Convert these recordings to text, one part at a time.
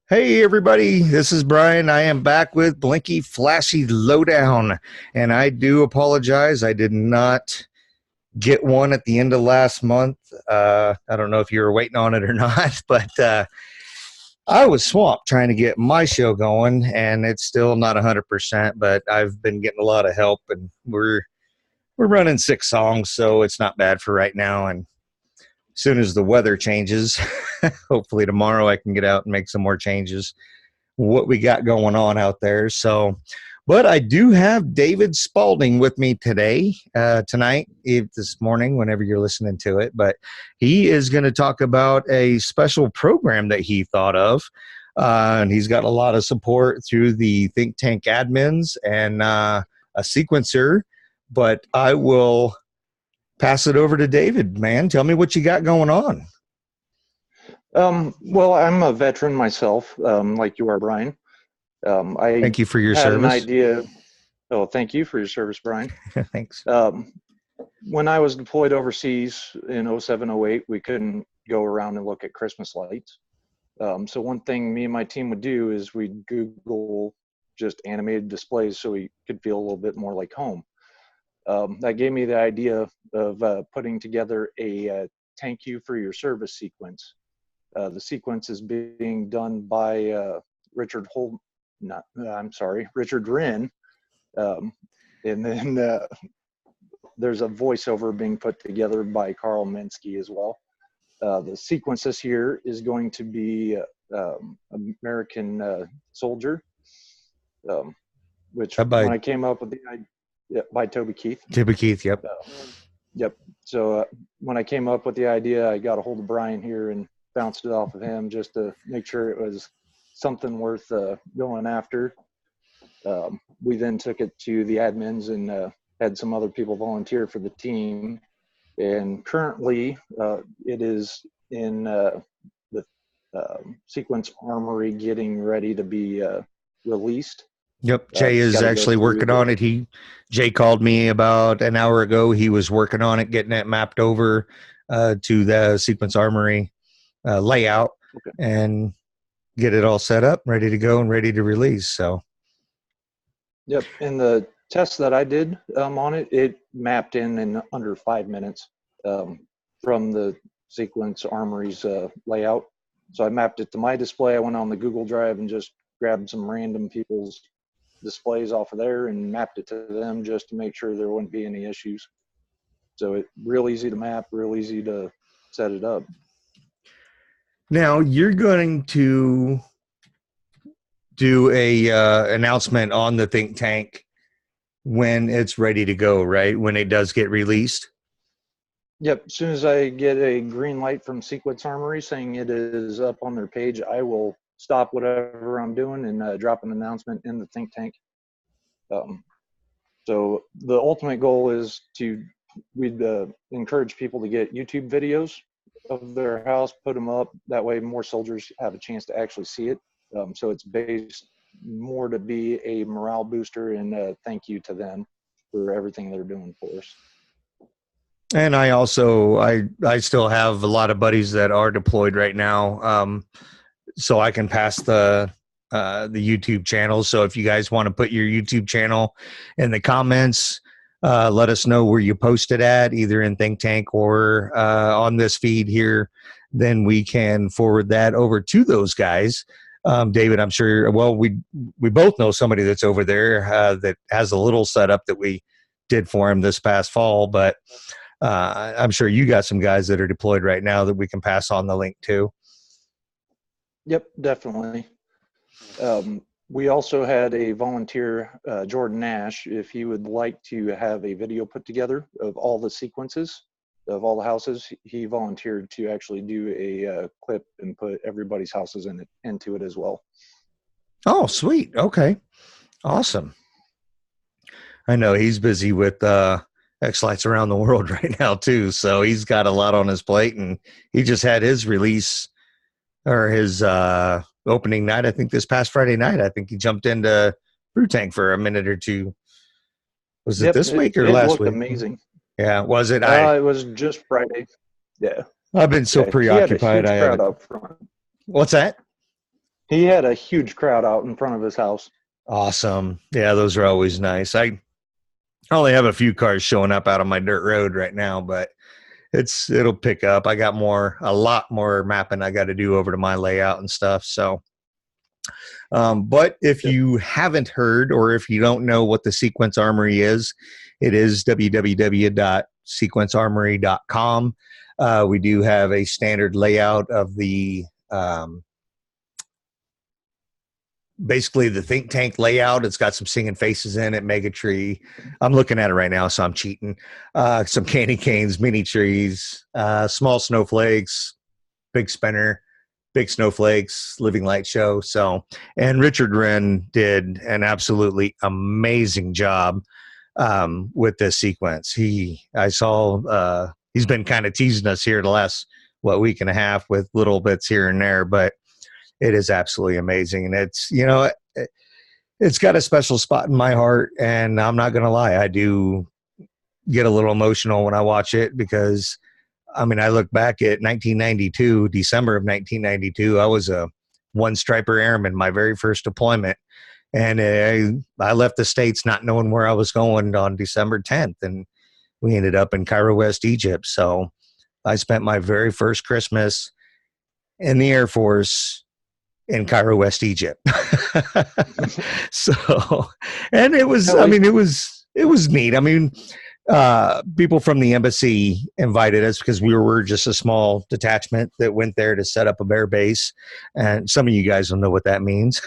Hey everybody, this is Brian. I am back with Blinky Flashy Lowdown, and I do apologize. I did not get one at the end of last month. I don't know if you were waiting on it or not, but I was swamped trying to get my show going, and it's still not 100%. But I've been getting a lot of help, and we're running 6 songs, so it's not bad for right now. And as soon as the weather changes, hopefully tomorrow I can get out and make some more changes what we got going on out there. So, but I do have David Spalding with me tonight, this morning, whenever you're listening to it. But he is going to talk about a special program that he thought of. And he's got a lot of support through the think tank admins and a sequencer. But I will pass it over to David, man. Tell me what you got going on. Well, I'm a veteran myself, like you are, Brian. I Thank you for your had an service. idea. Oh, thank you for your service, Brian. Thanks. When I was deployed overseas in 07, 08, we couldn't go around and look at Christmas lights. So one thing me and my team would do is we'd Google just animated displays so we could feel a little bit more like home. That gave me the idea of putting together a thank you for your service sequence. The sequence is being done by Richard Wren. And then there's a voiceover being put together by Carl Minsky as well. The sequence this year is going to be American Soldier, which when I came up with the idea, by Toby Keith. Toby Keith, yep. Yep. So when I came up with the idea, I got a hold of Brian here and bounced it off of him just to make sure it was something worth going after. We then took it to the admins and had some other people volunteer for the team. And currently it is in the sequence armory getting ready to be released. Yep. Jay is actually working on it. Jay called me about an hour ago. He was working on it, getting it mapped over to the sequence armory layout and get it all set up, ready to go and ready to release. So, yep. And the test that I did on it, it mapped in under 5 minutes from the sequence armory's layout. So I mapped it to my display. I went on the Google Drive and just grabbed some random people's displays off of there and mapped it to them just to make sure there wouldn't be any issues. So it's real easy to map, real easy to set it up. Now you're going to do a announcement on the think tank when it's ready to go, right? When it does get released. Yep. As soon as I get a green light from Sequence Armory saying it is up on their page, I will stop whatever I'm doing and drop an announcement in the think tank. So the ultimate goal is we'd encourage people to get YouTube videos of their house, put them up. That way more soldiers have a chance to actually see it. So it's based more to be a morale booster and thank you to them for everything they're doing for us. And I also, I still have a lot of buddies that are deployed right now. So I can pass the YouTube channel. So if you guys want to put your YouTube channel in the comments, let us know where you post it at, either in Think Tank or on this feed here. Then we can forward that over to those guys. David, I'm sure, well, we both know somebody that's over there that has a little setup that we did for him this past fall, but I'm sure you got some guys that are deployed right now that we can pass on the link to. Yep, definitely. We also had a volunteer, Jordan Nash, if he would like to have a video put together of all the sequences of all the houses. He volunteered to actually do a clip and put everybody's houses into it as well. Oh, sweet. Okay. Awesome. I know he's busy with X-Lights around the world right now too. So he's got a lot on his plate, and he just had his release or his opening night. I think this past Friday night, I think he jumped into Brew Tank for a minute or two. Was it this week or last week? It looked amazing. Yeah. Was it? It was just Friday. Yeah. I've been so preoccupied. He had a huge crowd up front. What's that? He had a huge crowd out in front of his house. Awesome. Yeah, those are always nice. I only have a few cars showing up out on my dirt road right now, but it'll pick up. I got a lot more mapping I got to do over to my layout and stuff. So, but if Yep. you haven't heard, or if you don't know what the Sequence Armory is, it is www.sequencearmory.com. We do have a standard layout of the basically the think tank layout. It's got some singing faces in it, mega tree. I'm looking at it right now, so I'm cheating. Some candy canes, mini trees, small snowflakes, big spinner, big snowflakes, living light show. So, and Richard Wren did an absolutely amazing job with this sequence. I saw, he's been kind of teasing us here the last week and a half with little bits here and there, but it is absolutely amazing. And it's got a special spot in my heart. And I'm not going to lie, I do get a little emotional when I watch it because, I mean, I look back at 1992, December of 1992. I was a one striper airman, my very first deployment. And I left the States not knowing where I was going on December 10th. And we ended up in Cairo, West Egypt. So I spent my very first Christmas in the Air Force in Cairo, West Egypt. So, and it was, I mean, it was neat. I mean, people from the embassy invited us because we were just a small detachment that went there to set up a bear base. And some of you guys will know what that means.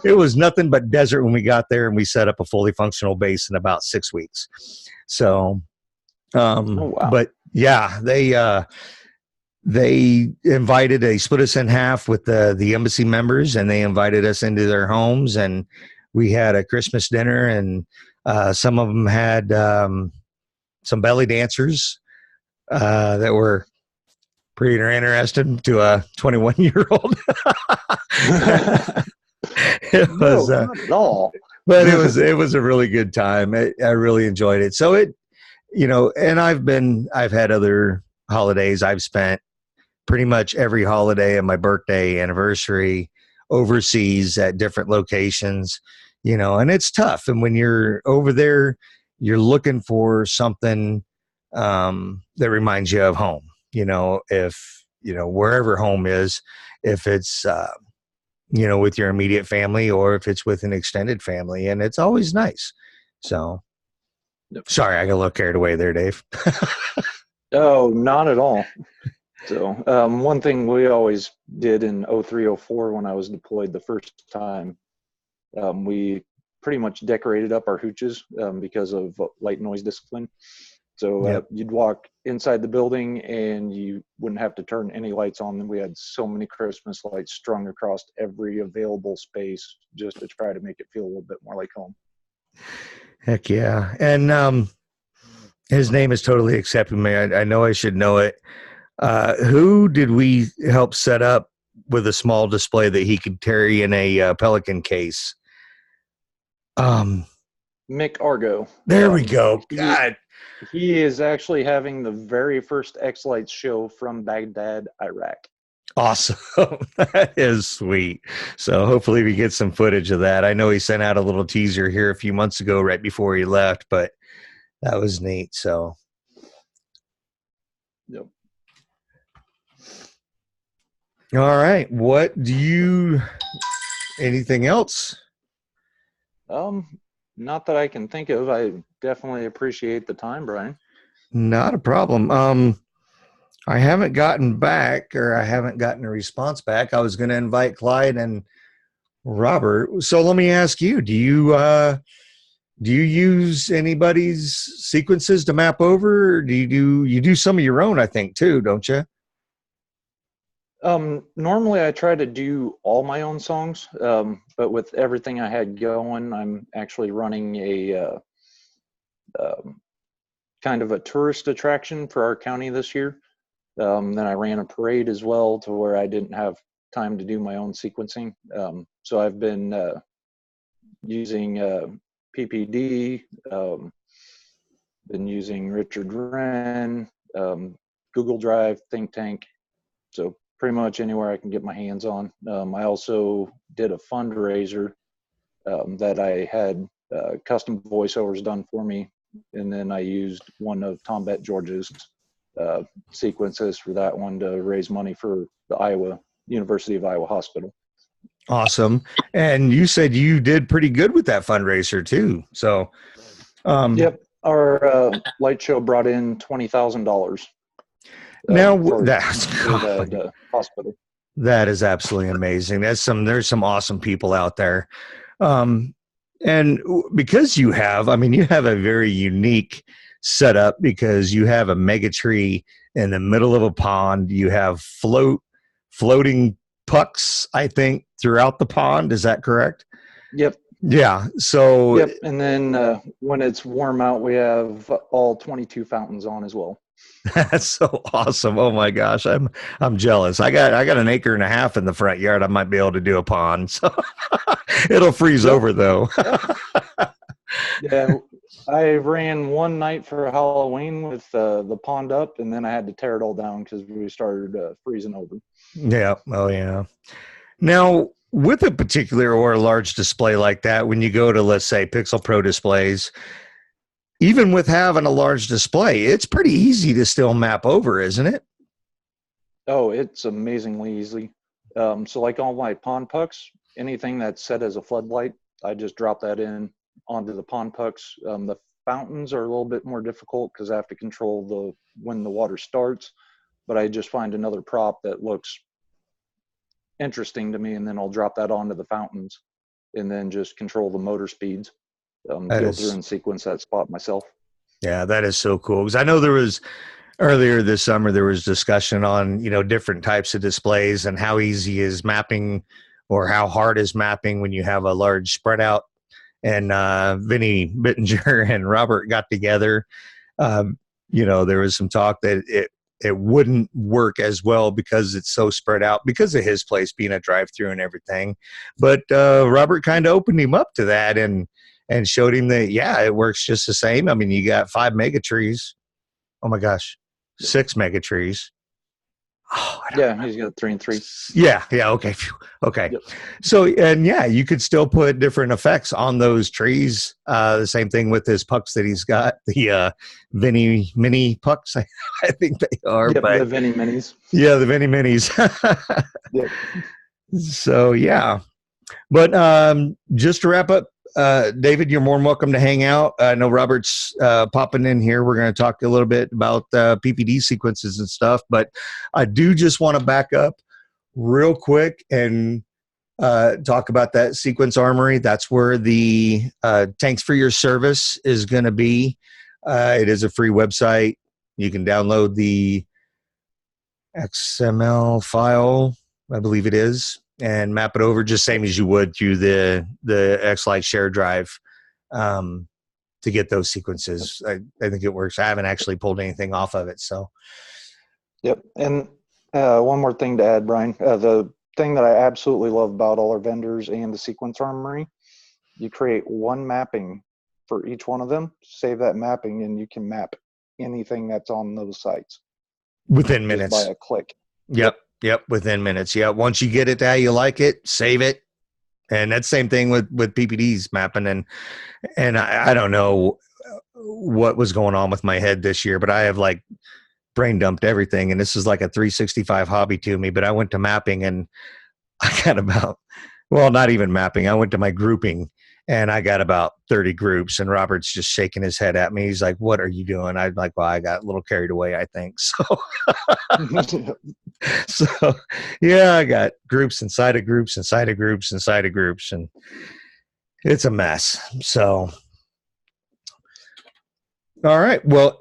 It was nothing but desert when we got there, and we set up a fully functional base in about 6 weeks. So, Oh wow. but yeah, they split us in half with the embassy members, and they invited us into their homes, and we had a Christmas dinner, and some of them had some belly dancers that were pretty interesting to a 21-year-old. It No, was not at all. but it was a really good time. I really enjoyed it. So and I've had other holidays. I've spent pretty much every holiday and my birthday, anniversary overseas at different locations, and it's tough. And when you're over there, you're looking for something that reminds you of home, if, wherever home is, if it's, with your immediate family or if it's with an extended family, and it's always nice. So Yep. sorry, I got a little carried away there, Dave. Oh, not at all. So one thing we always did in 0304 when I was deployed the first time, we pretty much decorated up our hooches because of light noise discipline. So Yep. you'd walk inside the building and you wouldn't have to turn any lights on. We had so many Christmas lights strung across every available space just to try to make it feel a little bit more like home. Heck yeah. And his name is totally escaping me. I know I should know it. Who did we help set up with a small display that he could carry in a Pelican case? Mick Argo. There we go. He, God. he is actually having the very first X-Lights show from Baghdad, Iraq. Awesome. That is sweet. So hopefully we get some footage of that. I know he sent out a little teaser here a few months ago right before he left, but that was neat. So Yep. all right. Anything else? Not that I can think of. I definitely appreciate the time, Brian. Not a problem. I haven't gotten back, or I haven't gotten a response back. I was going to invite Clyde and Robert. So let me ask you, do you use anybody's sequences to map over? Or you do some of your own, I think, too, don't you? Normally I try to do all my own songs, but with everything I had going, I'm actually running a kind of a tourist attraction for our county this year. Then I ran a parade as well to where I didn't have time to do my own sequencing. So I've been using PPD, been using Richard Wren, Google Drive, Think Tank. So pretty much anywhere I can get my hands on. I also did a fundraiser that I had custom voiceovers done for me, and then I used one of Tom Bett George's sequences for that one to raise money for the University of Iowa Hospital. Awesome. And you said you did pretty good with that fundraiser too. So, yep, our light show brought in $20,000. Now for that's the hospital. That is absolutely amazing. There's some awesome people out there. And because you have a very unique setup because you have a mega tree in the middle of a pond. You have floating pucks, I think, throughout the pond. Is that correct? Yep. Yeah. So. Yep. And then when it's warm out, we have all 22 fountains on as well. That's so awesome. Oh my gosh. I'm jealous. I got an acre and a half in the front yard. I might be able to do a pond. So it'll freeze over though. Yeah. I ran one night for Halloween with the pond up, and then I had to tear it all down because we started freezing over. Yeah. Oh yeah. Now, with a particular or a large display like that, when you go to, let's say, Pixel Pro displays, even with having a large display, it's pretty easy to still map over, isn't it? Oh, it's amazingly easy. So like all my pond pucks, anything that's set as a floodlight, I just drop that in onto the pond pucks. The fountains are a little bit more difficult because I have to control when the water starts, but I just find another prop that looks interesting to me, and then I'll drop that onto the fountains and then just control the motor speeds. Go through and sequence that spot myself. Yeah, that is so cool. Because I know there was earlier this summer, there was discussion on, different types of displays and how easy is mapping or how hard is mapping when you have a large spread out. And Vinny Bittinger and Robert got together. There was some talk that it wouldn't work as well because it's so spread out because of his place being a drive-through and everything. But Robert kind of opened him up to that and showed him that, yeah, it works just the same. I mean, you got 5 mega trees. Oh my gosh, 6 mega trees. Oh, yeah, he's got 3 and 3. Yeah. Okay. Okay. Yep. So, and yeah, you could still put different effects on those trees. The same thing with his pucks that he's got, the Vinny mini pucks, I think they are. Yep, but, the Vinny minis. Yeah, the Vinny minis. Yep. So, yeah. But just to wrap up, David, you're more than welcome to hang out. I know Robert's popping in here. We're going to talk a little bit about PPD sequences and stuff, but I do just want to back up real quick and talk about that sequence armory. That's where the Tanks for Your Service is going to be. It is a free website. You can download the XML file, I believe it is, and map it over just same as you would through the XLite share drive to get those sequences. I think it works. I haven't actually pulled anything off of it. So, yep. And one more thing to add, Brian. The thing that I absolutely love about all our vendors and the sequence armory, you create one mapping for each one of them, save that mapping, and you can map anything that's on those sites within minutes by a click. Yep, within minutes. Yeah, once you get it to how you like it, save it. And that's same thing with PPD's mapping. And I don't know what was going on with my head this year, but I have like brain dumped everything. And this is like a 365 hobby to me. But I went to mapping and I got not even mapping. I went to my grouping and I got about 30 groups, and Robert's just shaking his head at me. He's like, "What are you doing?" I'm like, "Well, I got a little carried away, I think." So yeah, I got groups inside of groups inside of groups inside of groups, and it's a mess. So, all right. Well,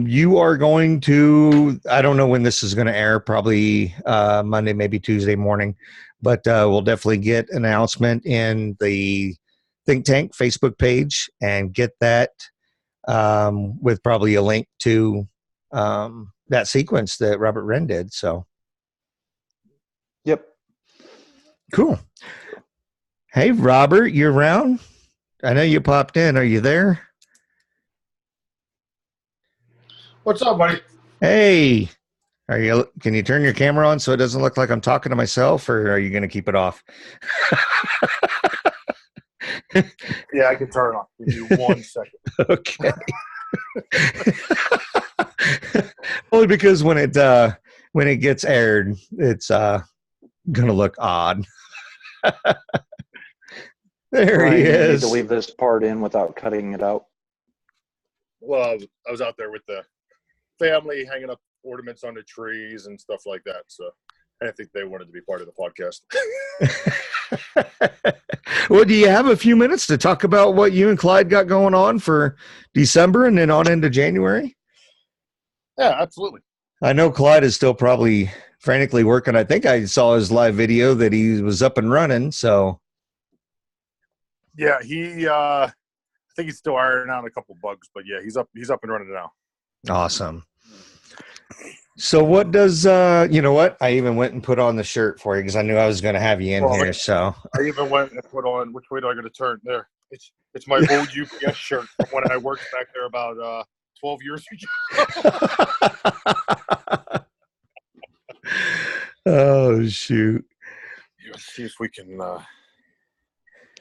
you are going to, I don't know when this is going to air, probably Monday, maybe Tuesday morning, but we'll definitely get an announcement in the Think Tank Facebook page and get that with probably a link to that sequence that Robert Wren did. So, yep. Cool. Hey, Robert, you're around? I know you popped in. Are you there? What's up, buddy? Hey. Can you turn your camera on so it doesn't look like I'm talking to myself, or are you going to keep it off? Yeah, I can turn it on. Give you 1 second. Okay. Only because when it gets aired, it's gonna look odd. There Ryan, he you need to is. leave this part in without cutting it out. Well, I was out there with the family hanging up ornaments on the trees and stuff like that. So I think they wanted to be part of the podcast. Well, do you have a few minutes to talk about what you and Clyde got going on for December and then on into January? Yeah, absolutely. I know Clyde is still probably frantically working. I think I saw his live video that he was up and running. So Yeah, I think he's still ironing out a couple bugs, but yeah, he's up and running now. awesome. So what does you know what? I even went and put on the shirt for you because I knew I was going to have you in here. So I even went and put on, which way do I got to turn? There. It's my old UPS shirt from when I worked back there about 12 years ago. Oh shoot. Let's see if we can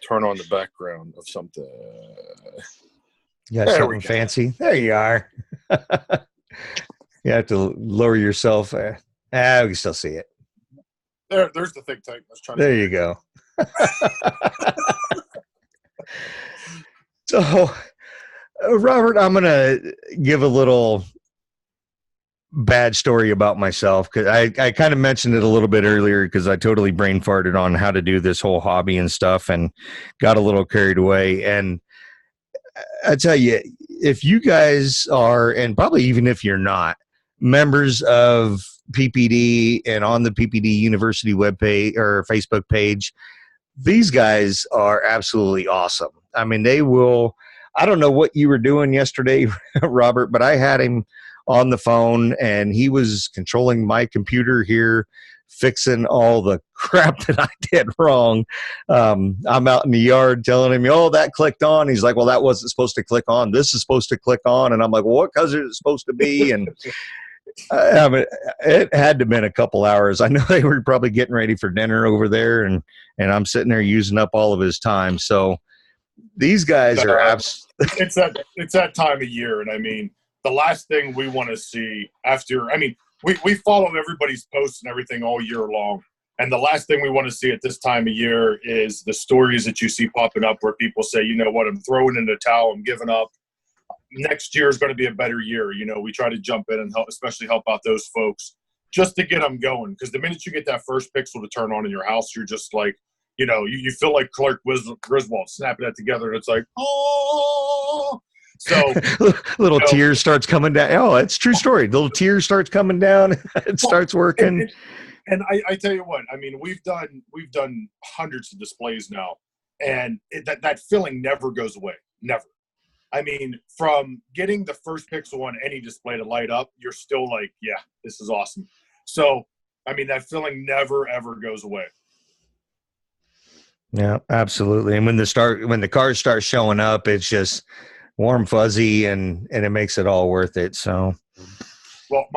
turn on the background of something. You got There something we go. fancy? There you are. You have to lower yourself. We can still see it. There's the think tank. Let's try. There you go. So, Robert, I'm going to give a little bad story about myself because I kind of mentioned it a little bit earlier because I totally brain farted on how to do this whole hobby and stuff and got a little carried away. And I tell you, if you guys are, and probably even if you're not, members of PPD and on the PPD University webpage or Facebook page, these guys are absolutely awesome. I mean, they will. I don't know what you were doing yesterday, Robert, but I had him on the phone and he was controlling my computer here, fixing all the crap that I did wrong. I'm out in the yard telling him, oh, that clicked on. He's like, well, that wasn't supposed to click on. This is supposed to click on. And I'm like, well, what color is it supposed to be? And I mean, it had to have been a couple hours. I know they were probably getting ready for dinner over there, and I'm sitting there using up all of his time. So these guys are it's that time of year, and I mean, the last thing we want to see after. I mean, we follow everybody's posts and everything all year long, and the last thing we want to see at this time of year is the stories that you see popping up where people say, you know what, I'm throwing in the towel, I'm giving up. Next year is going to be a better year. You know, we try to jump in and help, especially help out those folks just to get them going. Because the minute you get that first pixel to turn on in your house, you're just like, you know, you feel like Clark Griswold snapping that together. And it's like, oh, so little tears starts coming down. Oh, it's true story. Little tears starts coming down. It starts working. And I tell you what, I mean, we've done hundreds of displays now, and that feeling never goes away. Never. I mean, from getting the first pixel on any display to light up, you're still like, yeah, this is awesome. So, I mean, that feeling never, ever goes away. Yeah, absolutely. And when the cars start showing up, it's just warm, fuzzy, and it makes it all worth it. So, well,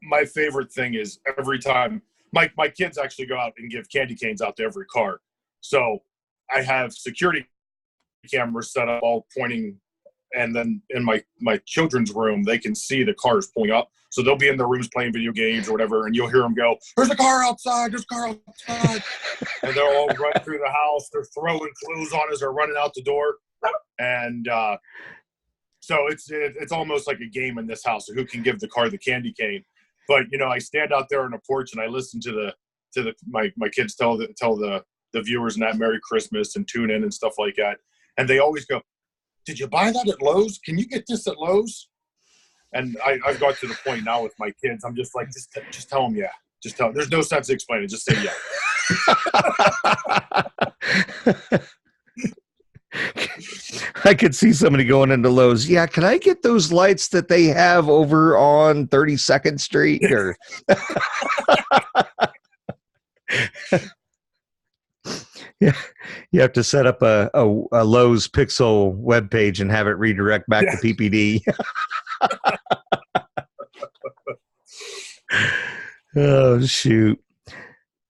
my favorite thing is every time my kids actually go out and give candy canes out to every car. So I have security cameras set up all pointing. And then in my children's room, they can see the cars pulling up. So they'll be in their rooms playing video games or whatever, and you'll hear them go, there's a car outside, there's a car outside. And they're all running through the house. They're throwing clothes on as they're running out the door. And so it's almost like a game in this house of who can give the car the candy cane. But, you know, I stand out there on the porch and I listen to my kids tell the viewers and that Merry Christmas and tune in and stuff like that. And they always go, did you buy that at Lowe's? Can you get this at Lowe's? And I've got to the point now with my kids. I'm just like, just tell them, yeah. Just tell them. There's no sense of explaining. Just say yeah. I could see somebody going into Lowe's. Yeah, can I get those lights that they have over on 32nd Street? Or yeah, you have to set up a Lowe's Pixel webpage and have it redirect back to PPD. Oh, shoot.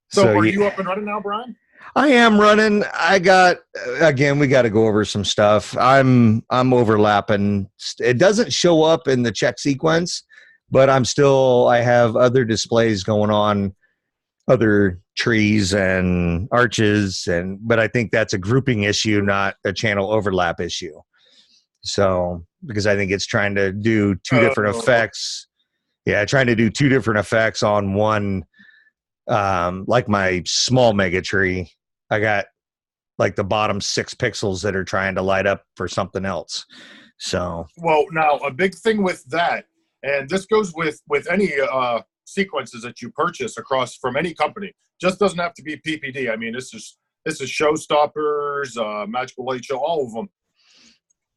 So are yeah, you up and running now, Brian? I am running. I got, again, we got to go over some stuff. I'm overlapping. It doesn't show up in the check sequence, but I have other displays going on, other trees and arches, but I think that's a grouping issue, not a channel overlap issue. So, because I think it's trying to do two different effects. Yeah, trying to do two different effects on one, like my small mega tree. I got like the bottom 6 pixels that are trying to light up for something else. So, well, now a big thing with that, and this goes with any sequences that you purchase across from any company, just doesn't have to be PPD. I mean, this is Showstoppers, Magical Light Show, all of them.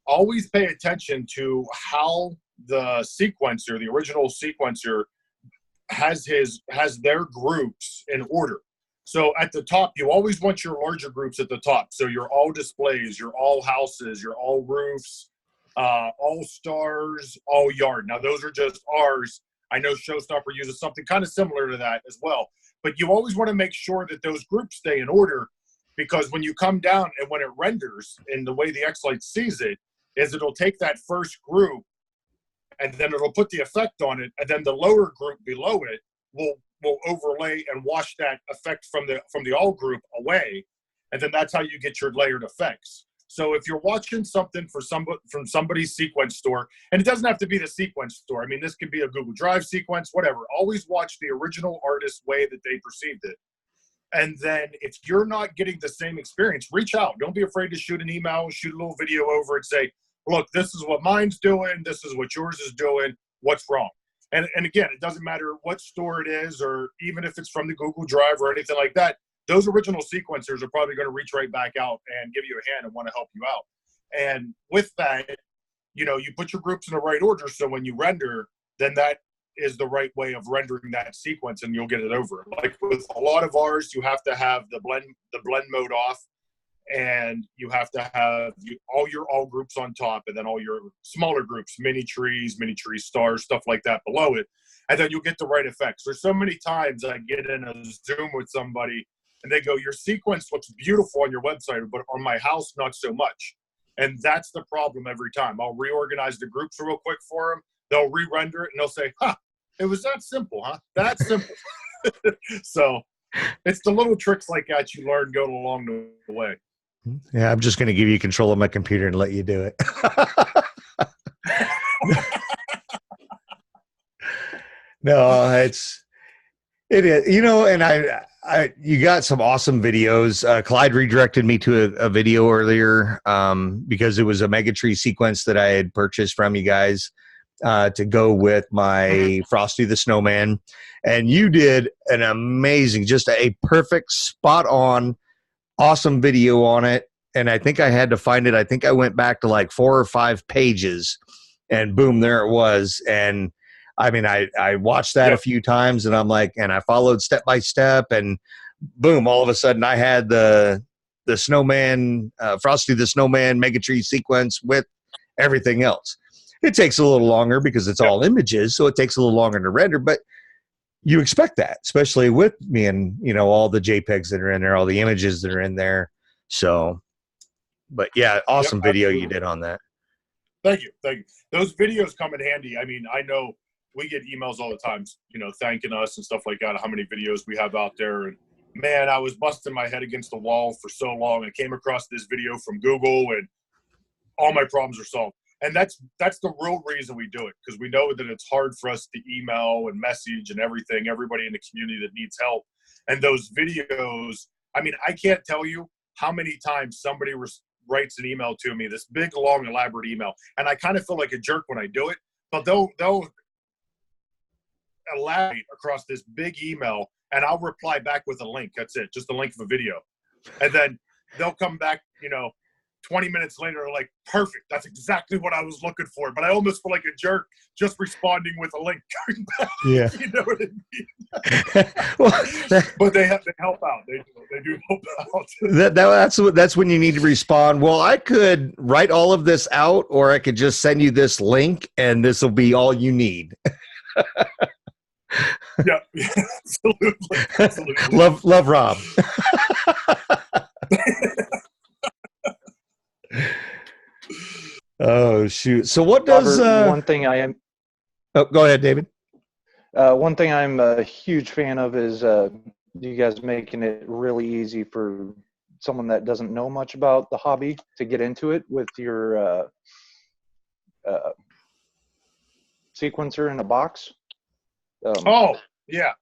Always pay attention to how the sequencer, the original sequencer, has their groups in order. So at the top, you always want your larger groups at the top. So you're all displays, you're all houses, you're all roofs, all stars, all yard. Now those are just ours. I know Showstopper uses something kind of similar to that as well. But you always want to make sure that those groups stay in order, because when you come down and when it renders in the way the X-Lite sees it, is it'll take that first group and then it'll put the effect on it, and then the lower group below it will overlay and wash that effect from the all group away, and then that's how you get your layered effects. So if you're watching something from somebody's sequence store, and it doesn't have to be the sequence store. I mean, this could be a Google Drive sequence, whatever. Always watch the original artist's way that they perceived it. And then if you're not getting the same experience, reach out. Don't be afraid to shoot an email, shoot a little video over and say, look, this is what mine's doing. This is what yours is doing. What's wrong? And again, it doesn't matter what store it is, or even if it's from the Google Drive or anything like that. Those original sequencers are probably going to reach right back out and give you a hand and want to help you out. And with that, you put your groups in the right order. So when you render, then that is the right way of rendering that sequence, and you'll get it over. Like with a lot of ours, you have to have the blend mode off, and you have to have all your all groups on top, and then all your smaller groups, mini trees, stars, stuff like that below it. And then you'll get the right effects. There's so many times I get in a Zoom with somebody and they go, your sequence looks beautiful on your website, but on my house, not so much. And that's the problem every time. I'll reorganize the groups real quick for them. They'll re-render it and they'll say, it was that simple, huh? That simple. So it's the little tricks like that you learn going along the way. Yeah, I'm just going to give you control of my computer and let you do it. No, it is, and you got some awesome videos. Clyde redirected me to a video earlier because it was a Mega Tree sequence that I had purchased from you guys to go with my Frosty the Snowman. And you did an amazing, just a perfect, spot on, awesome video on it. And I think I had to find it. I think I went back to like 4 or 5 pages and boom, there it was. And I mean, I watched that a few times and I'm like, and I followed step by step, and boom, all of a sudden I had the snowman, Frosty the Snowman Mega Tree sequence with everything else. It takes a little longer because it's all images, so it takes a little longer to render, but you expect that, especially with me and, all the JPEGs that are in there, all the images that are in there. So, but yeah, awesome video you did on that. Thank you. Those videos come in handy. I mean, I know we get emails all the time, thanking us and stuff like that, how many videos we have out there. And man, I was busting my head against the wall for so long. I came across this video from Google and all my problems are solved. And that's the real reason we do it, because we know that it's hard for us to email and message and everything, everybody in the community that needs help. And those videos, I mean, I can't tell you how many times somebody writes an email to me, this big, long, elaborate email. And I kind of feel like a jerk when I do it, but they'll elaborate across this big email, and I'll reply back with a link. That's it, just a link of a video. And then they'll come back, 20 minutes later, like, perfect. That's exactly what I was looking for. But I almost feel like a jerk just responding with a link. Yeah. You know what I mean? But they help out. They do help out. That's when you need to respond. Well, I could write all of this out, or I could just send you this link, and this will be all you need. Yeah, absolutely. Absolutely. love Rob. Oh shoot! So what does? Robert, one thing I am Oh, go ahead, David. one thing I'm a huge fan of is you guys making it really easy for someone that doesn't know much about the hobby to get into it with your uh, sequencer in a box. Oh, yeah.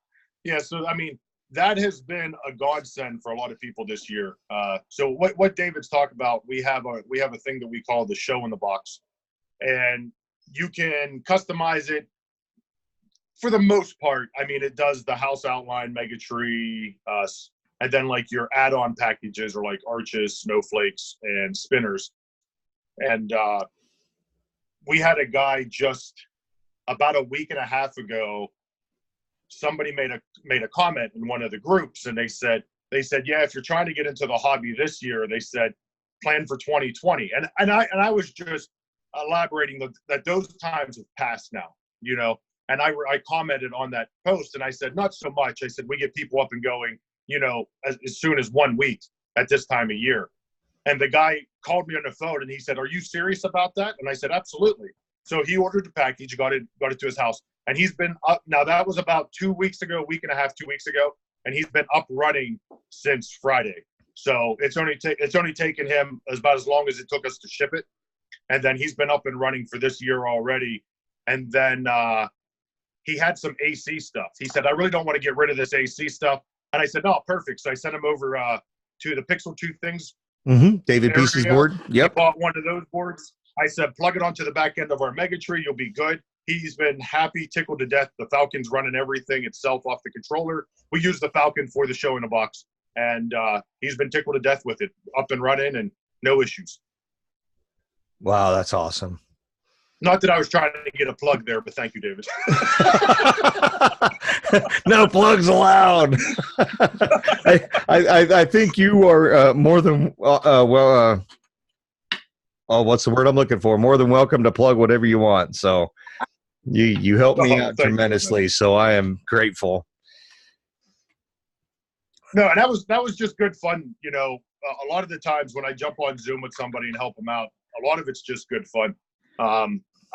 Yeah, so I mean, that has been a godsend for a lot of people this year. So what David's talking about, we have a thing that we call the show in the box, and you can customize it for the most part. I mean, it does the house outline, mega tree, and then like your add-on packages are like arches, snowflakes, and spinners. And we had a guy just about a week and a half ago. Somebody made a comment in one of the groups, and they said, yeah, if you're trying to get into the hobby this year, they said, plan for 2020. And I was just elaborating that those times have passed now, you know. And I commented on that post, and I said, not so much. I said, we get people up and going, you know, as soon as 1 week at this time of year. And the guy called me on the phone, and he said, are you serious about that? And I said, absolutely. So he ordered the package, got it to his house, and he's been up. Now that was about 2 weeks ago, a week and a half, 2 weeks ago, and he's been up running since Friday. So it's only taken him about as long as it took us to ship it, and then he's been up and running for this year already. And then he had some AC stuff. He said, I really don't want to get rid of this AC stuff, and I said, no, perfect. So I sent him over to the Pixel 2 Things. Mm-hmm. David Peace's board. Yep. He bought one of those boards. I said, plug it onto the back end of our mega tree. You'll be good. He's been happy, tickled to death. The Falcon's running everything itself off the controller. We use the Falcon for the show in the box, and he's been tickled to death with it, up and running, and no issues. Wow, that's awesome. Not that I was trying to get a plug there, but thank you, David. No plugs allowed. I think you are more than what's the word I'm looking for? More than welcome to plug whatever you want. So you helped me out tremendously. So I am grateful. No, and that was just good fun. You know, a lot of the times when I jump on Zoom with somebody and help them out, a lot of it's just good fun.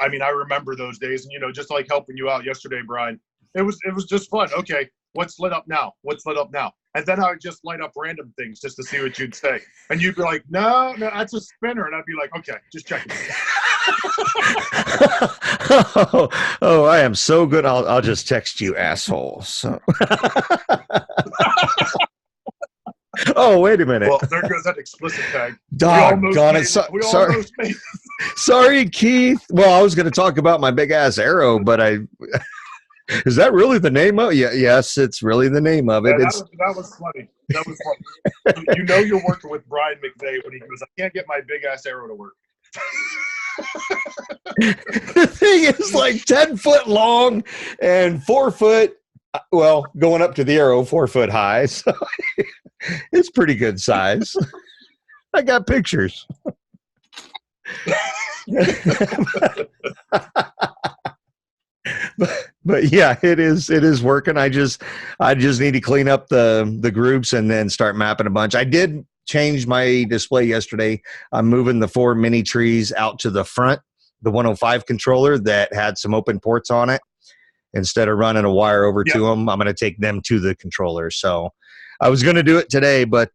I mean, I remember those days, and, you know, just like helping you out yesterday, Brian, it was just fun. Okay, what's lit up now? What's lit up now? And then I would just light up random things just to see what you'd say. And you'd be like, no, that's a spinner. And I'd be like, okay, just check it. Oh, I am so good. I'll just text you, asshole. So. Oh, wait a minute. Well, there goes that explicit tag. Doggone it. Sorry. Sorry, Keith. Well, I was going to talk about my big ass arrow, but is that really the name of it? Yeah, yes, it's really the name of it. Yeah, that was funny. That was funny. You know you're working with Brian McVeigh when he goes, I can't get my big ass arrow to work. The thing is like 10 foot long and 4 foot, well, going up to the arrow, 4 foot high. So it's pretty good size. I got pictures. But yeah, it is working. I just need to clean up the groups and then start mapping a bunch. I did change my display yesterday. I'm moving the 4 mini trees out to the front, the 105 controller that had some open ports on it. Instead of running a wire over to them, I'm going to take them to the controller. So I was going to do it today, but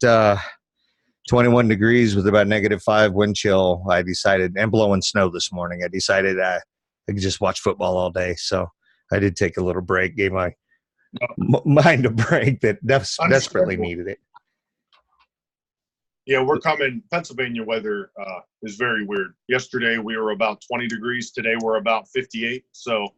21 degrees with about -5 wind chill, I decided, and blowing snow this morning, I decided I could just watch football all day. So I did take a little break, gave my mind a break that desperately needed it. Yeah, we're coming. Pennsylvania weather is very weird. Yesterday we were about 20 degrees. Today we're about 58. So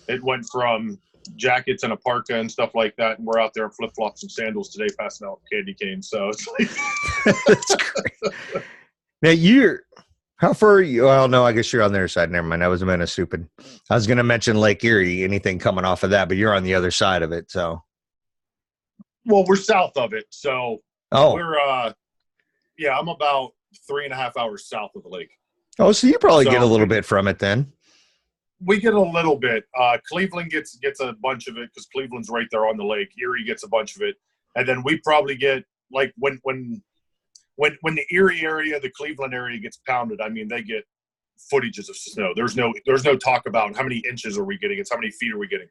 it went from jackets and a parka and stuff like that, and we're out there in flip-flops and sandals today passing out candy canes. So it's like that's great. Now how far are you? Well, no, I guess you're on the other side. Never mind. I was being stupid. I was going to mention Lake Erie, anything coming off of that, but you're on the other side of it. So, well, we're south of it. So we're I'm about 3.5 hours south of the lake. Oh, so you probably get a little bit from it then. We get a little bit. Cleveland gets a bunch of it because Cleveland's right there on the lake. Erie gets a bunch of it, and then we probably get like when the Erie area, the Cleveland area gets pounded. I mean, they get footages of snow. There's no talk about how many inches are we getting. It's how many feet are we getting.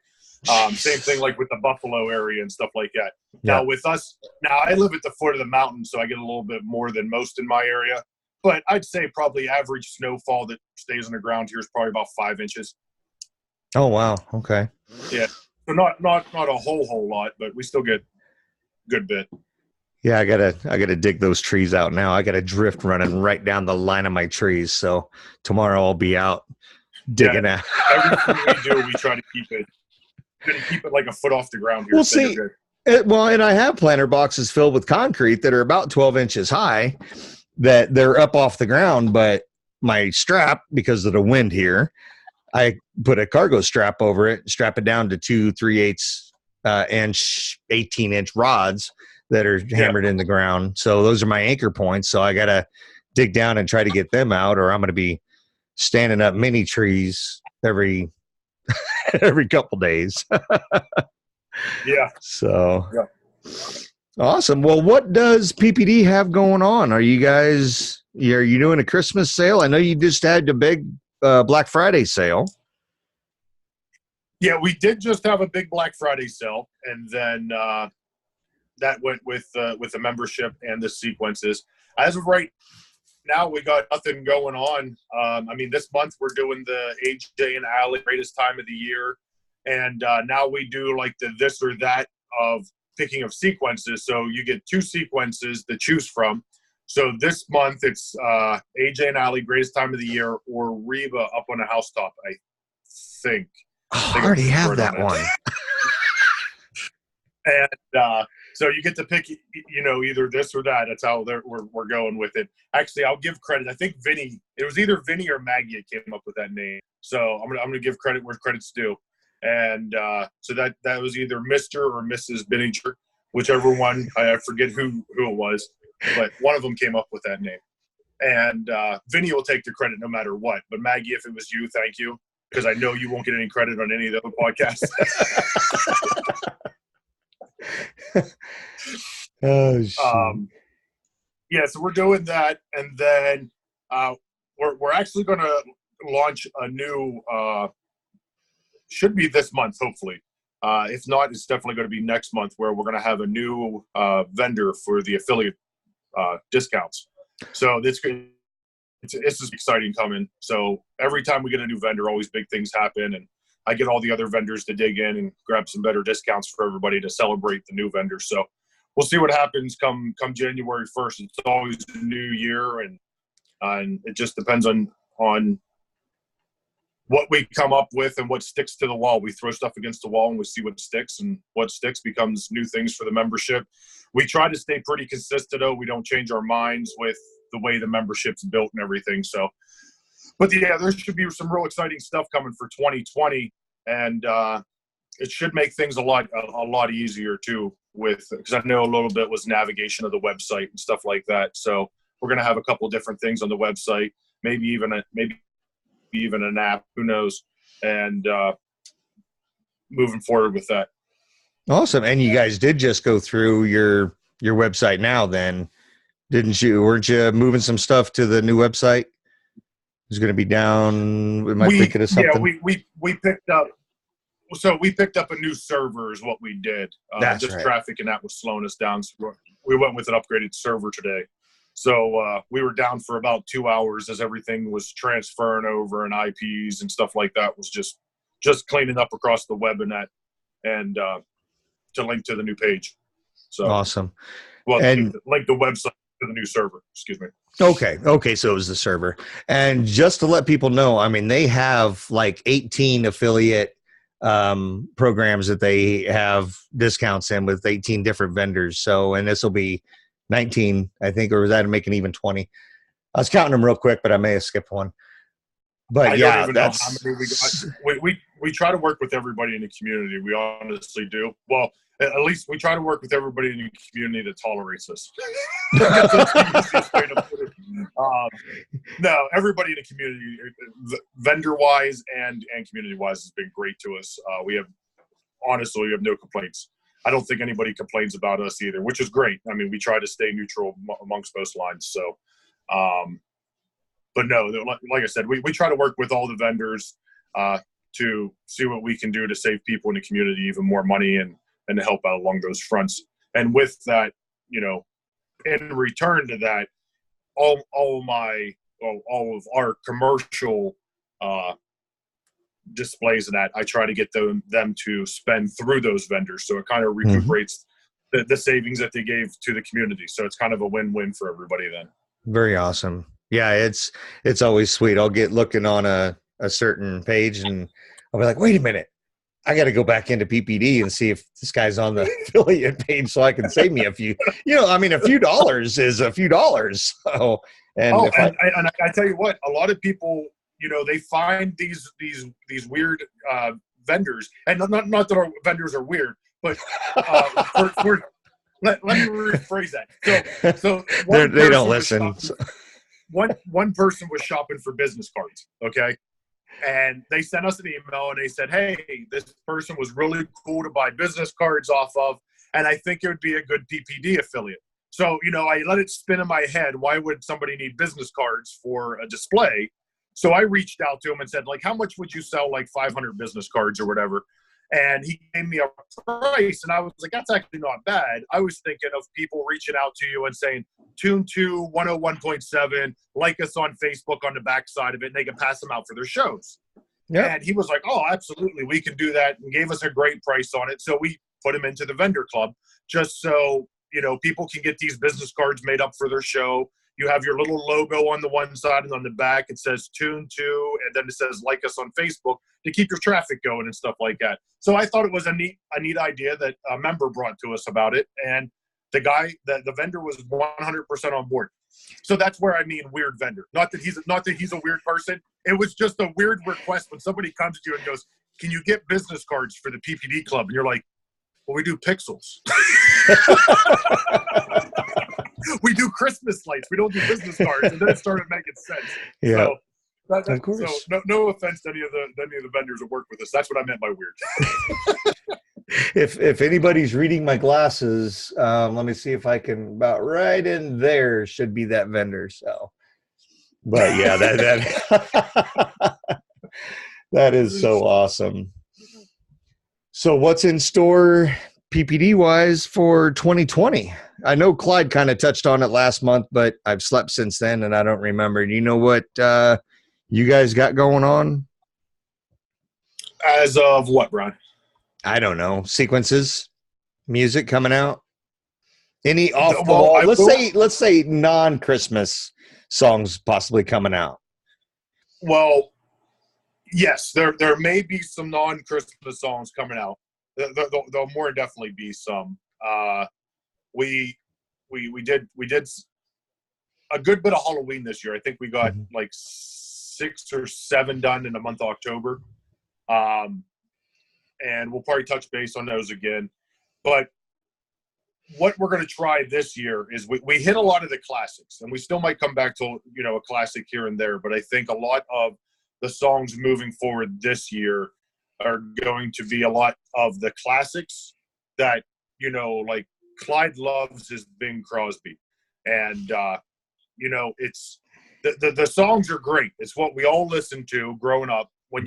Same thing like with the Buffalo area and stuff like that. Yeah. Now with us, I live at the foot of the mountain, so I get a little bit more than most in my area. But I'd say probably average snowfall that stays on the ground here is probably about 5 inches. Oh wow. Okay. Yeah. So not a whole lot, but we still get a good bit. Yeah, I gotta dig those trees out now. I got a drift running right down the line of my trees. So tomorrow I'll be out digging out. Everything we do, we try to keep it like a foot off the ground here. Well, see, and I have planter boxes filled with concrete that are about 12 inches high, that they're up off the ground, but my strap, because of the wind here, I put a cargo strap over it, strap it down to 2 3/8 inch 18-inch rods that are hammered in the ground. So those are my anchor points. So I got to dig down and try to get them out, or I'm going to be standing up mini trees every couple days. Yeah. So awesome. Well, what does PPD have going on? Are you doing a Christmas sale? I know you just had a big Black Friday sale. Yeah, we did just have a big Black Friday sale, and then that went with the membership and the sequences. As of right now, we got nothing going on. I mean, this month we're doing the AJ and Allie greatest time of the year, and now we do like the this or that of picking of sequences. So you get 2 sequences to choose from. So this month it's AJ and Allie greatest time of the year, or Reba up on a housetop, I think. I already have that one. And so you get to pick, either this or that. That's how we're going with it. Actually, I'll give credit. I think it was either Vinny or Maggie that came up with that name. So I'm gonna give credit where credit's due. And so that was either Mr. or Mrs. Binninger, whichever one. I forget who it was, but one of them came up with that name. And Vinny will take the credit no matter what. But Maggie, if it was you, thank you, because I know you won't get any credit on any of the other podcasts. Oh, shit. Yeah, so we're doing that, and then we're actually going to launch a new. Should be this month, hopefully. If not, it's definitely going to be next month, where we're going to have a new vendor for the affiliate discounts. So this is exciting coming. So every time we get a new vendor, always big things happen, and I get all the other vendors to dig in and grab some better discounts for everybody to celebrate the new vendor. So we'll see what happens come January 1st. It's always a new year, and it just depends on what we come up with and what sticks to the wall. We throw stuff against the wall and we see what sticks, and what sticks becomes new things for the membership. We try to stay pretty consistent, though. We don't change our minds with the way the membership's built and everything. So, but yeah, there should be some real exciting stuff coming for 2020, and it should make things a lot easier too. Because I know a little bit was navigation of the website and stuff like that. So we're going to have a couple of different things on the website, maybe even an app. Who knows? And moving forward with that. Awesome. And you guys did just go through your website now, then, didn't you? Weren't you moving some stuff to the new website? It's going to be down. Am I thinking of something? Yeah, we picked up. So we picked up a new server is what we did. That's just right. Traffic and that was slowing us down. So we went with an upgraded server today. So we were down for about 2 hours as everything was transferring over, and IPs and stuff like that was just cleaning up across the web and that, and to link to the new page. So awesome. Well, and link the website to the new server. Excuse me. Okay. So it was the server. And just to let people know, I mean, they have like 18 affiliate programs that they have discounts in with 18 different vendors. So, and this will be 19, I think, or was that making even 20? I was counting them real quick, but I may have skipped one. But I don't even know how many we got. We try to work with everybody in the community. We honestly do. Well, at least we try to work with everybody in the community that tolerates us. That's the easiest way to put it. No, everybody in the community, vendor-wise and community-wise, has been great to us. Honestly, we have no complaints. I don't think anybody complains about us either, which is great. I mean, we try to stay neutral amongst both lines. So, but no, like I said, we try to work with all the vendors to see what we can do to save people in the community even more money and to help out along those fronts. And with that, in return to that, all of our commercial displays and that, I try to get them to spend through those vendors. So it kind of recuperates the savings that they gave to the community. So it's kind of a win-win for everybody then. Very awesome. Yeah, it's always sweet. I'll get looking on a certain page and I'll be like, wait a minute, I got to go back into PPD and see if this guy's on the affiliate page so I can save me a few. A few dollars is a few dollars. So, and I tell you what, a lot of people, they find these weird vendors, and not that our vendors are weird, but let me rephrase that. So they don't listen. One person was shopping for business cards, okay? And they sent us an email and they said, hey, this person was really cool to buy business cards off of, and I think it would be a good PPD affiliate. So, I let it spin in my head, why would somebody need business cards for a display? So I reached out to him and said, like, how much would you sell, like 500 business cards or whatever? And he gave me a price, and I was like, that's actually not bad. I was thinking of people reaching out to you and saying, tune to 101.7, like us on Facebook on the backside of it, and they can pass them out for their shows. Yeah. And he was like, oh, absolutely, we can do that, and gave us a great price on it. So we put him into the vendor club just so, people can get these business cards made up for their show. You have your little logo on the one side, and on the back it says tune to, and then it says like us on Facebook to keep your traffic going and stuff like that. So I thought it was a neat idea that a member brought to us about it, and the vendor was 100% on board. So that's where I mean weird vendor. Not that he's a weird person. It was just a weird request when somebody comes to you and goes, "Can you get business cards for the PPD club?" And you're like, "Well, we do pixels." We do Christmas lights. We don't do business cards. And then it started making sense. Yeah. So, of course. So no offense to any of the vendors that work with us. That's what I meant by weird. If anybody's reading my glasses, let me see if I can, about right in there should be that vendor. So, but yeah, that is so awesome. So what's in store PPD wise for 2020? I know Clyde kind of touched on it last month, but I've slept since then and I don't remember. Do you know what you guys got going on? As of what, Brian? I don't know. Sequences, music coming out. Any off the wall? Let's say non-Christmas songs possibly coming out. Well, yes, there may be some non-Christmas songs coming out. There'll more definitely be some. We did a good bit of Halloween this year. I think we got like 6 or 7 done in the month of October. And we'll probably touch base on those again. But what we're going to try this year is we hit a lot of the classics, and we still might come back to, a classic here and there. But I think a lot of the songs moving forward this year are going to be a lot of the classics that, like Clyde loves his Bing Crosby. And, it's the songs are great. It's what we all listened to growing up when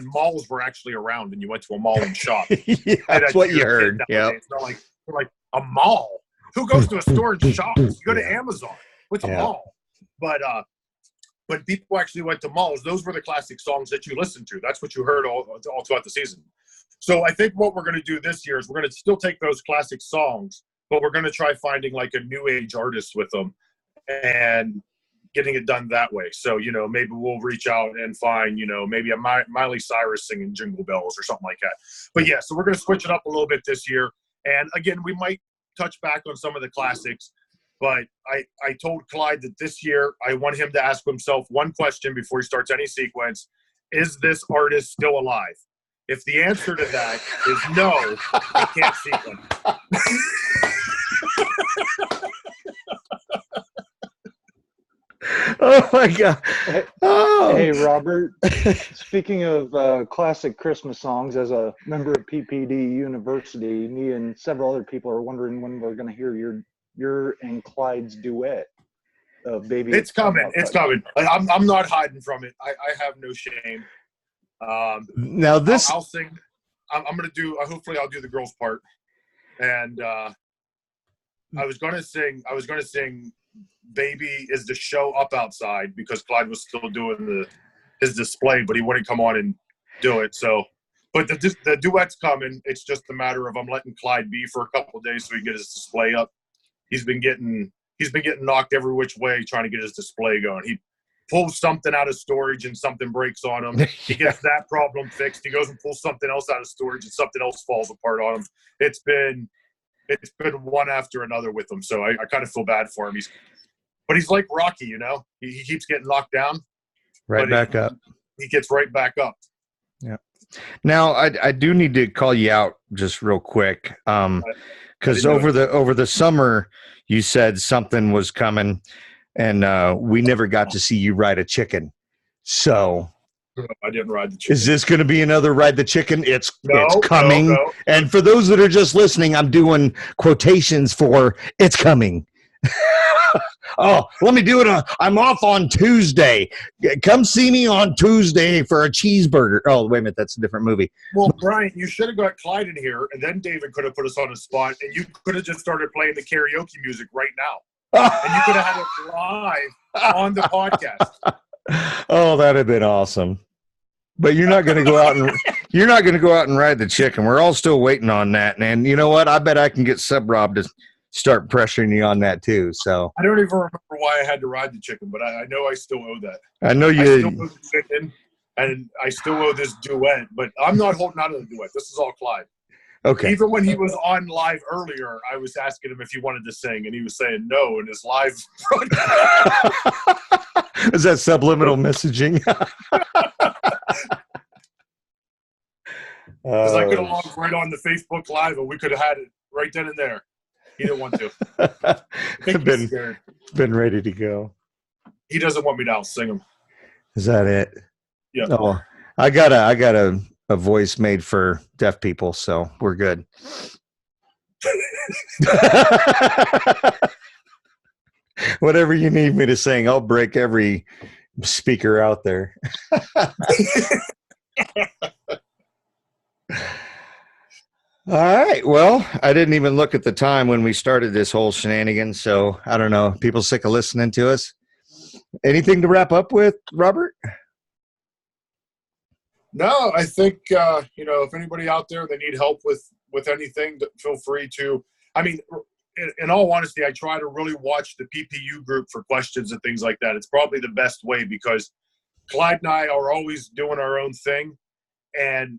malls were actually around and you went to a mall and shop. Yeah, that's what you heard. Yeah. It's not like a mall. Who goes to a store and shops? You go to Amazon. What's a mall? But when people actually went to malls, those were the classic songs that you listened to. That's what you heard all throughout the season. So I think what we're going to do this year is we're going to still take those classic songs, but we're going to try finding like a new age artist with them and getting it done that way. So, maybe we'll reach out and find, maybe a Miley Cyrus singing Jingle Bells or something like that. But yeah, so we're going to switch it up a little bit this year. And again, we might touch back on some of the classics, but I told Clyde that this year I want him to ask himself one question before he starts any sequence. Is this artist still alive? If the answer to that is no, I can't sequence. Oh my God. Oh. Hey, Robert. Speaking of classic Christmas songs, as a member of PPD University, me and several other people are wondering when we're going to hear your and Clyde's duet of "Baby It's coming. About It's Time." coming. I'm not hiding from it. I have no shame. Now this. I'll sing. I'm gonna do. Hopefully, I'll do the girls' part. And I was gonna sing. "Baby Is the Show Up Outside" because Clyde was still doing his display, but he wouldn't come on and do it. So, but the duet's coming. It's just a matter of I'm letting Clyde be for a couple of days so he can get his display up. He's been getting knocked every which way trying to get his display going. He pulls something out of storage and something breaks on him. He gets that problem fixed. He goes and pulls something else out of storage and something else falls apart on him. It's been one after another with him. So I kind of feel bad for him. But he's like Rocky, you know. He keeps getting knocked down, Right back up. He gets right back up. Yeah. Now I do need to call you out just real quick, because over the summer you said something was coming, and we never got to see you ride a chicken. So I didn't ride the chicken. Is this going to be another ride the chicken? It's coming. No. And for those that are just listening, I'm doing quotations for "it's coming." Oh, let me do it. I'm off on Tuesday. Come see me on Tuesday for a cheeseburger. Oh, wait a minute. That's a different movie. Well, Brian, you should have got Clyde in here, and then David could have put us on the spot, and you could have just started playing the karaoke music right now. And you could have had it live on the podcast. Oh, that'd have been awesome. But you're not going to go out and ride the chicken. We're all still waiting on that. And you know what? I bet I can get Sub Rob to start pressuring you on that too. So I don't even remember why I had to ride the chicken, but I know I still owe that. I know you. I still owe the chicken, and I still owe this duet. But I'm not holding out on the duet. This is all Clyde. Okay. Even when he was on live earlier, I was asking him if he wanted to sing, and he was saying no in his live broadcast. Is that subliminal messaging? Because I could have logged right on the Facebook Live, and we could have had it right then and there. He didn't want to. Been ready to go. He doesn't want me to out-sing him. Is that it? Yeah. Oh, I got a voice made for deaf people, so we're good. Whatever you need me to sing, I'll break every speaker out there. All right. Well, I didn't even look at the time when we started this whole shenanigans, so I don't know. People sick of listening to us. Anything to wrap up with, Robert? No, I think if anybody out there that need help with anything, feel free to. I mean, in all honesty, I try to really watch the PPU group for questions and things like that. It's probably the best way because Clyde and I are always doing our own thing, and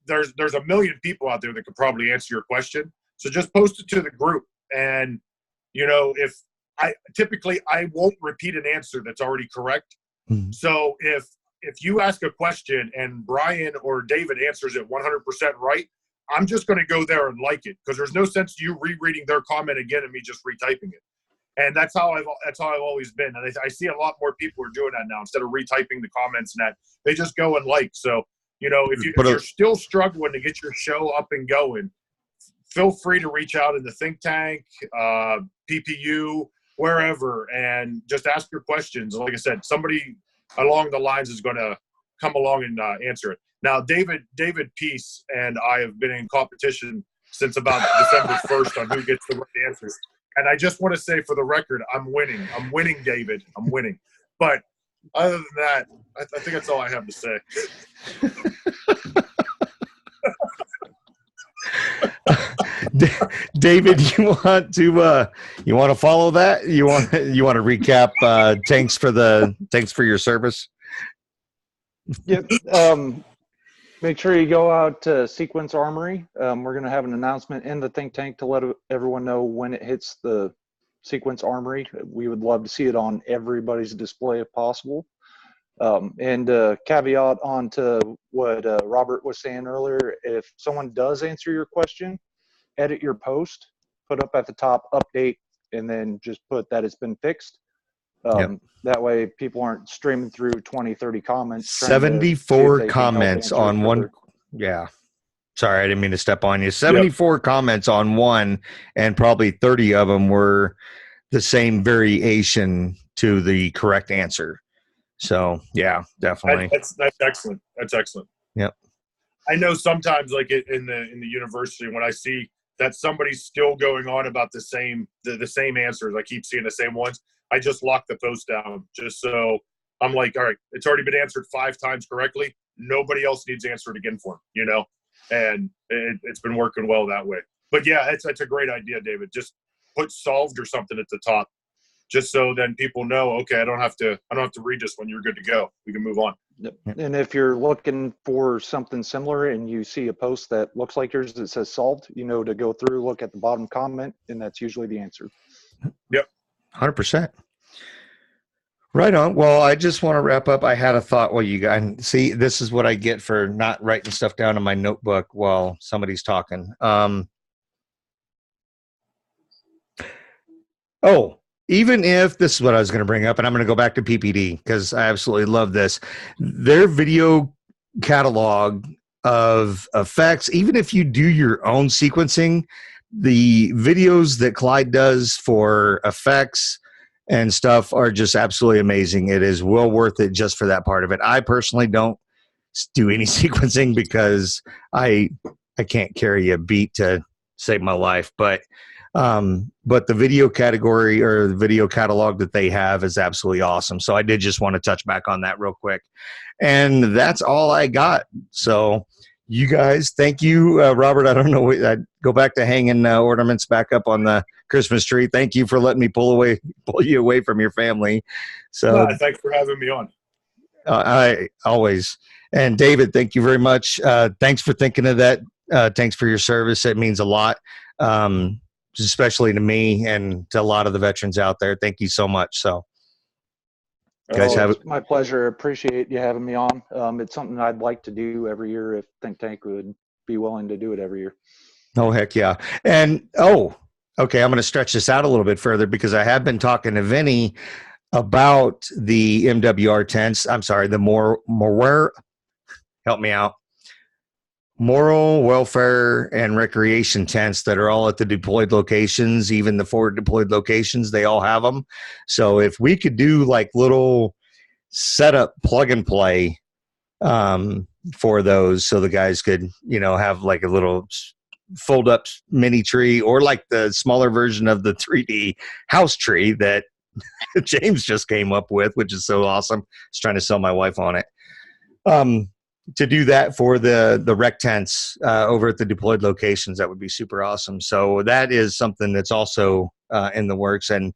there's a million people out there that could probably answer your question. So just post it to the group. And, if I won't repeat an answer that's already correct. Mm-hmm. So if you ask a question and Brian or David answers it 100% right, I'm just going to go there and like it because there's no sense you rereading their comment again and me just retyping it. And that's how I've always been. And I see a lot more people are doing that now. Instead of retyping the comments and that, they just go and like. So, if you're still struggling to get your show up and going, feel free to reach out in the think tank, PPU, wherever, and just ask your questions. Like I said, somebody along the lines is going to come along and answer it. Now, David Peace and I have been in competition since about December 1st on who gets the right answers. And I just want to say for the record, I'm winning. I'm winning, David. I'm winning. But other than that, I think that's all I have to say. David, you want to follow that? You want to recap? Thanks for your service. Yep. Make sure you go out to Sequence Armory. We're going to have an announcement in the think tank to let everyone know when it hits the Sequence Armory. We would love to see it on everybody's display if possible. And caveat on to what Robert was saying earlier, if someone does answer your question, edit your post, put up at the top, update, and then just put that it's been fixed. That way people aren't streaming through 20, 30 comments. 74 comments on one. Yeah. Sorry, I didn't mean to step on you. 74 comments on one, and probably 30 of them were the same variation to the correct answer. So, yeah, definitely. That's excellent. That's excellent. Yep. I know sometimes, like in the university, when I see that somebody's still going on about the same answers, I keep seeing the same ones. I just lock the post down, just so I'm like, all right, it's already been answered 5 times correctly. Nobody else needs answered again for them, and it's been working well that way. But yeah, that's a great idea, David. Just put solved or something at the top, just so then people know, okay, I don't have to read this when you're good to go. We can move on. Yep. And if you're looking for something similar and you see a post that looks like yours that says solved, to go through, look at the bottom comment, and that's usually the answer. Yep. 100%. Right on. Well, I just want to wrap up. I had a thought while you guys see, this is what I get for not writing stuff down in my notebook while somebody's talking. Even if this is what I was going to bring up, and I'm going to go back to PPD because I absolutely love this. Their video catalog of effects, even if you do your own sequencing, the videos that Clyde does for effects and stuff are just absolutely amazing. It is well worth it just for that part of it. I personally don't do any sequencing because I can't carry a beat to save my life, but the video category or the video catalog that they have is absolutely awesome. So I did just want to touch back on that real quick, and that's all I got. So you guys, thank you, Robert. I don't know. I go back to hanging ornaments back up on the Christmas tree. Thank you for letting me pull you away from your family. So thanks for having me on. I always. And David, thank you very much. Thanks for thinking of that. Thanks for your service. It means a lot, especially to me and to a lot of the veterans out there. Thank you so much. So, guys, it's my pleasure. Appreciate you having me on. It's something I'd like to do every year if Think Tank would be willing to do it every year. Oh, heck yeah. And, okay, I'm going to stretch this out a little bit further because I have been talking to Vinny about the MWR tents. I'm sorry, the help me out. Moral, welfare, and recreation tents that are all at the deployed locations, even the forward deployed locations, they all have them. So if we could do like little setup plug and play for those, so the guys could, have like a little fold up mini tree or like the smaller version of the 3D house tree that James just came up with, which is so awesome. I was trying to sell my wife on it. To do that for the rec tents over at the deployed locations, that would be super awesome. So that is something that's also in the works. And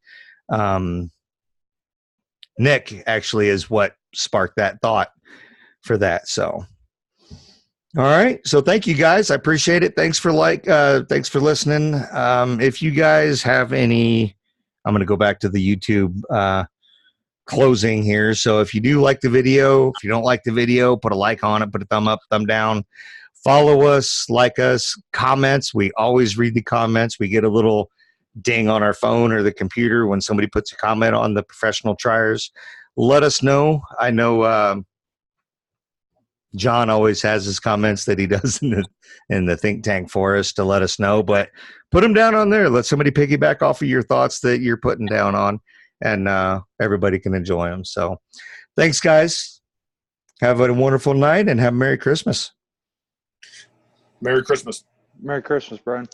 Nick actually is what sparked that thought for that. So, all right. So thank you guys. I appreciate it. Thanks for listening. If you guys have any, I'm going to go back to the YouTube closing here. So if you do like the video, if you don't like the video, put a like on it, put a thumb up, thumb down, follow us, like us, comments. We always read the comments. We get a little ding on our phone or the computer when somebody puts a comment on the professional triers. Let us know. I know John always has his comments that he does in the think tank for us to let us know, but put them down on there. Let somebody piggyback off of your thoughts that you're putting down on. And everybody can enjoy them. So thanks, guys. Have a wonderful night and have a Merry Christmas. Merry Christmas. Merry Christmas, Brian.